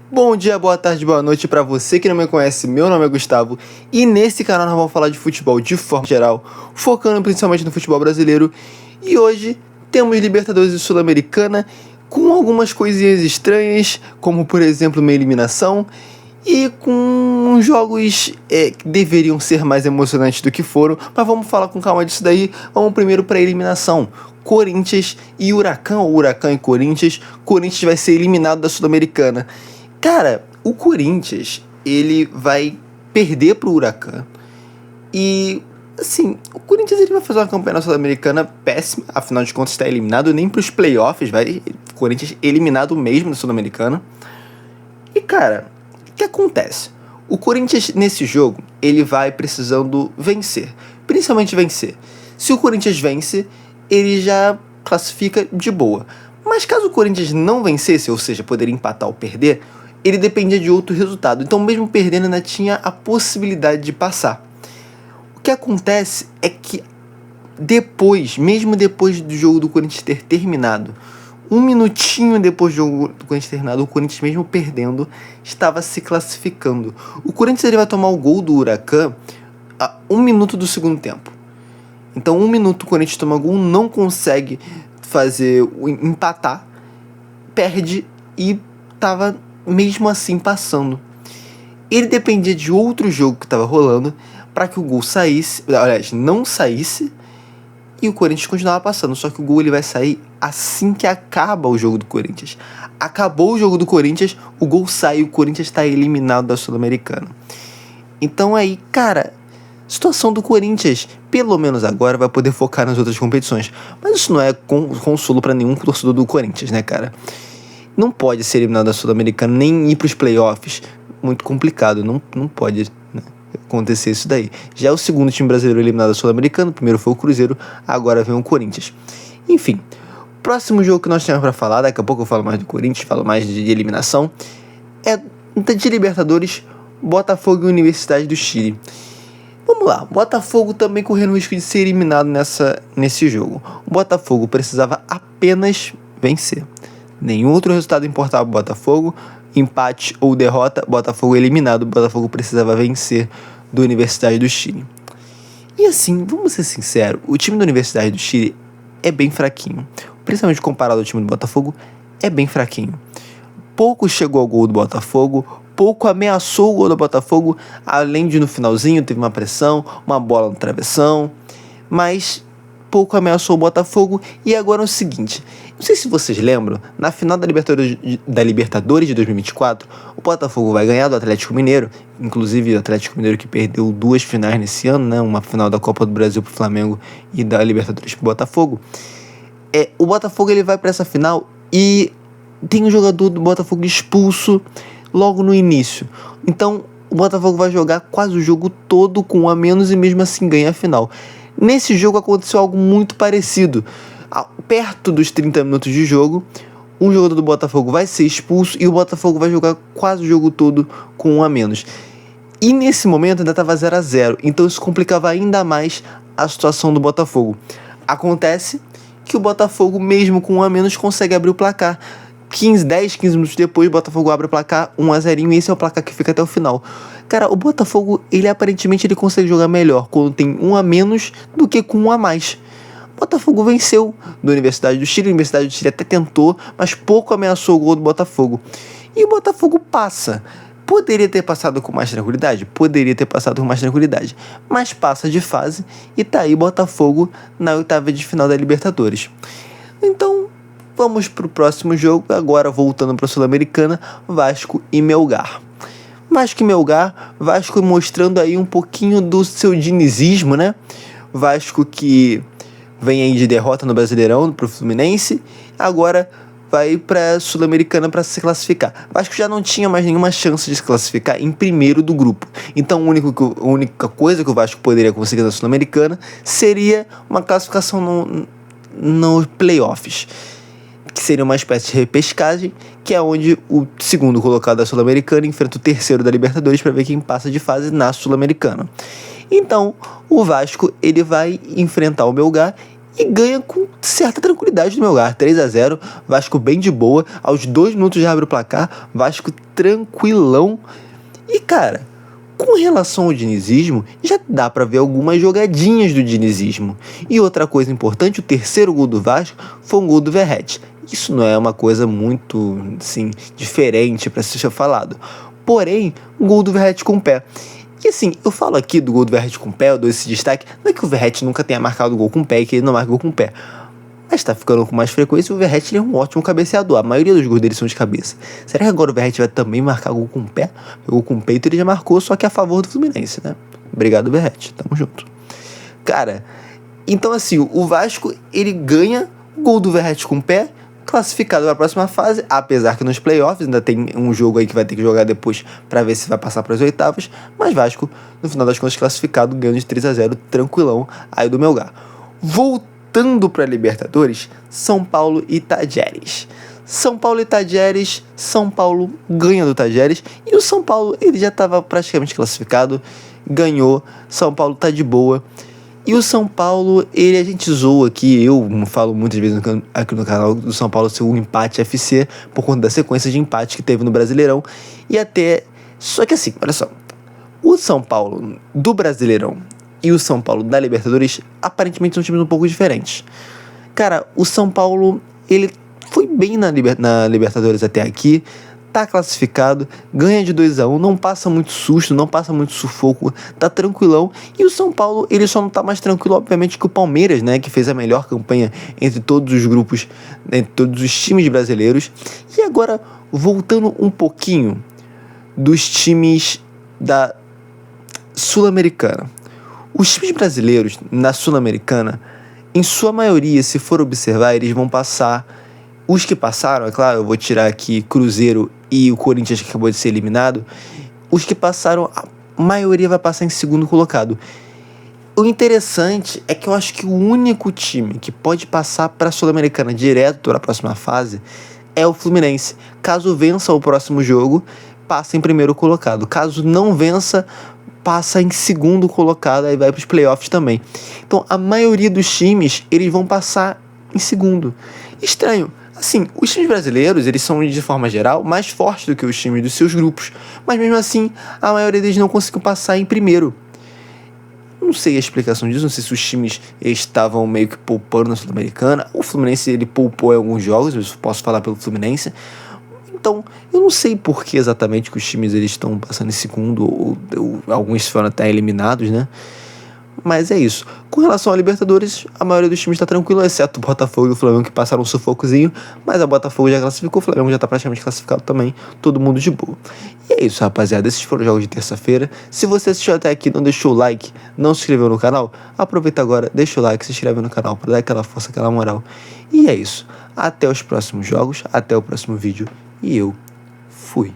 Bom dia, boa tarde, boa noite pra você que não me conhece. Meu nome é Gustavo e nesse canal nós vamos falar de futebol de forma geral, focando principalmente no futebol brasileiro. E hoje temos Libertadores e Sul-Americana com algumas coisinhas estranhas, como por exemplo uma eliminação, e com jogos que deveriam ser mais emocionantes do que foram, mas vamos falar com calma disso daí. Vamos primeiro para a eliminação. Corinthians e Huracan, ou Huracan e Corinthians. Corinthians vai ser eliminado da Sul-Americana. Cara, o Corinthians, ele vai perder pro Huracan. E, assim, o Corinthians ele vai fazer uma campanha sul-americana péssima. Afinal de contas, está eliminado nem pros playoffs. Vai, o Corinthians eliminado mesmo da Sul-Americana. E, cara, o que acontece? O Corinthians, nesse jogo, ele vai precisando vencer. Principalmente vencer. Se o Corinthians vence, ele já classifica de boa. Mas caso o Corinthians não vencesse, ou seja, poderia empatar ou perder, ele dependia de outro resultado. Então, mesmo perdendo, ainda tinha a possibilidade de passar. O que acontece é que mesmo depois do jogo do Corinthians ter terminado, um minutinho depois do jogo do Corinthians ter terminado, o Corinthians, mesmo perdendo, estava se classificando. O Corinthians ele vai tomar o gol do Huracan a 1 minuto do segundo tempo. Então, 1 minuto o Corinthians toma gol, não consegue empatar, perde e estava mesmo assim passando. Ele dependia de outro jogo que estava rolando para que o gol saísse, aliás, não saísse, e o Corinthians continuava passando. Só que o gol ele vai sair assim que acaba o jogo do Corinthians. Acabou o jogo do Corinthians, o gol sai e o Corinthians está eliminado da Sul-Americana. Então aí, cara, situação do Corinthians, pelo menos agora, vai poder focar nas outras competições. Mas isso não é consolo para nenhum torcedor do Corinthians, né, cara? Não pode ser eliminado da Sul-Americana, nem ir para os playoffs. Muito complicado, não pode, né, acontecer isso daí. Já é o segundo time brasileiro eliminado da Sul-Americana, o primeiro foi o Cruzeiro, agora vem o Corinthians. Enfim, próximo jogo que nós temos para falar, daqui a pouco eu falo mais do Corinthians, falo mais de eliminação, é de Libertadores, Botafogo e Universidade do Chile. Vamos lá, Botafogo também correndo o risco de ser eliminado nesse jogo. O Botafogo precisava apenas vencer. Nenhum outro resultado importava o Botafogo. Empate ou derrota, Botafogo eliminado. O Botafogo precisava vencer do Universidade do Chile. E assim, vamos ser sinceros, o time da Universidade do Chile é bem fraquinho. Principalmente comparado ao time do Botafogo, é bem fraquinho. Pouco chegou ao gol do Botafogo, pouco ameaçou o gol do Botafogo, além de no finalzinho teve uma pressão, uma bola no travessão, mas pouco ameaçou o Botafogo. E agora é o seguinte, não sei se vocês lembram, na final da Libertadores de 2024, o Botafogo vai ganhar do Atlético Mineiro, inclusive o Atlético Mineiro que perdeu 2 finais nesse ano, né, uma final da Copa do Brasil pro Flamengo e da Libertadores pro Botafogo. O Botafogo ele vai para essa final e tem um jogador do Botafogo expulso logo no início. Então o Botafogo vai jogar quase o jogo todo com 1 a menos e mesmo assim ganha a final. Nesse jogo aconteceu algo muito parecido. Perto dos 30 minutos de jogo, um jogador do Botafogo vai ser expulso e o Botafogo vai jogar quase o jogo todo com 1 a menos. E nesse momento ainda estava 0 a 0, então isso complicava ainda mais a situação do Botafogo. Acontece que o Botafogo, mesmo com 1 a menos, consegue abrir o placar. 10, 15 minutos depois, o Botafogo abre o placar 1 a 0 e esse é o placar que fica até o final. Cara, o Botafogo, ele aparentemente consegue jogar melhor quando tem 1 a menos do que com 1 a mais. O Botafogo venceu da Universidade do Chile, a Universidade do Chile até tentou, mas pouco ameaçou o gol do Botafogo. E o Botafogo passa. Poderia ter passado com mais tranquilidade? Poderia ter passado com mais tranquilidade, mas passa de fase e tá aí Botafogo na oitava de final da Libertadores. Então, vamos pro próximo jogo, agora voltando para a Sul-Americana, Vasco e Melgar. Vasco e Melgar, Vasco mostrando aí um pouquinho do seu dinizismo, né? Vasco que vem aí de derrota no Brasileirão pro Fluminense, agora vai pra Sul-Americana para se classificar. Vasco já não tinha mais nenhuma chance de se classificar em primeiro do grupo. Então a única coisa que o Vasco poderia conseguir na Sul-Americana seria uma classificação nos playoffs, que seria uma espécie de repescagem, que é onde o segundo colocado da Sul-Americana enfrenta o terceiro da Libertadores para ver quem passa de fase na Sul-Americana. Então, o Vasco ele vai enfrentar o Melgar e ganha com certa tranquilidade do Melgar, 3-0, Vasco bem de boa, aos 2 minutos já abre o placar, Vasco tranquilão. E cara, com relação ao dinizismo, já dá pra ver algumas jogadinhas do dinizismo. E outra coisa importante, o terceiro gol do Vasco foi um gol do Verratti. Isso não é uma coisa muito, assim, diferente pra ser falado. Porém, um gol do Verratti com o pé. E assim, eu falo aqui do gol do Verratti com o pé, eu dou esse destaque, não é que o Verratti nunca tenha marcado gol com o pé e que ele não marca gol com o pé. Mas tá ficando com mais frequência, o Verratti ele é um ótimo cabeceador. A maioria dos gols dele são de cabeça. Será que agora o Verratti vai também marcar gol com o pé? O gol com o peito ele já marcou, só que a favor do Fluminense, né? Obrigado, Verratti. Tamo junto. Cara, então assim, o Vasco, ele ganha o gol do Verratti com o pé, classificado para a próxima fase, apesar que nos playoffs ainda tem um jogo aí que vai ter que jogar depois para ver se vai passar para as oitavas, mas Vasco, no final das contas, classificado, ganhando de 3-0, tranquilão, aí do Melgar. Voltando para Libertadores, São Paulo e Tajeres. São Paulo e Tajeres, São Paulo ganha do Tajeres, e o São Paulo, ele já estava praticamente classificado, ganhou, São Paulo tá de boa. E o São Paulo, a gente zoa aqui, eu falo muitas vezes aqui no canal do São Paulo ser um empate FC, por conta da sequência de empate que teve no Brasileirão, e até, só que assim, olha só, o São Paulo do Brasileirão e o São Paulo da Libertadores, aparentemente são times um pouco diferentes. Cara, o São Paulo, ele foi bem na Libertadores até aqui, tá classificado, ganha de 2-1, não passa muito susto, não passa muito sufoco, tá tranquilão. E o São Paulo, ele só não tá mais tranquilo, obviamente, que o Palmeiras, né, que fez a melhor campanha entre todos os grupos, entre todos os times brasileiros. E agora, voltando um pouquinho dos times da Sul-Americana. Os times brasileiros na Sul-Americana, em sua maioria, se for observar, eles vão passar. Os que passaram, é claro, eu vou tirar aqui Cruzeiro e o Corinthians que acabou de ser eliminado. Os que passaram, a maioria vai passar em segundo colocado. O interessante é que eu acho que o único time que pode passar para a Sul-Americana direto para a próxima fase é o Fluminense. Caso vença o próximo jogo, passa em primeiro colocado. Caso não vença, passa em segundo colocado, aí vai para os playoffs também. Então, a maioria dos times, eles vão passar em segundo. Estranho. Assim, os times brasileiros, eles são, de forma geral, mais fortes do que os times dos seus grupos. Mas mesmo assim, a maioria deles não conseguiu passar em primeiro. Não sei a explicação disso, não sei se os times estavam meio que poupando na Sul-Americana. O Fluminense, ele poupou em alguns jogos, eu posso falar pelo Fluminense. Então, eu não sei por que exatamente que os times eles estão passando em segundo, ou alguns foram até eliminados, né? Mas é isso. Com relação à Libertadores, a maioria dos times está tranquilo, exceto o Botafogo e o Flamengo que passaram um sufocozinho, mas a Botafogo já classificou, o Flamengo já está praticamente classificado também, todo mundo de boa. E é isso, rapaziada, esses foram os jogos de terça-feira. Se você assistiu até aqui, não deixou o like, não se inscreveu no canal, aproveita agora, deixa o like, se inscreve no canal para dar aquela força, aquela moral. E é isso. Até os próximos jogos, até o próximo vídeo e eu fui.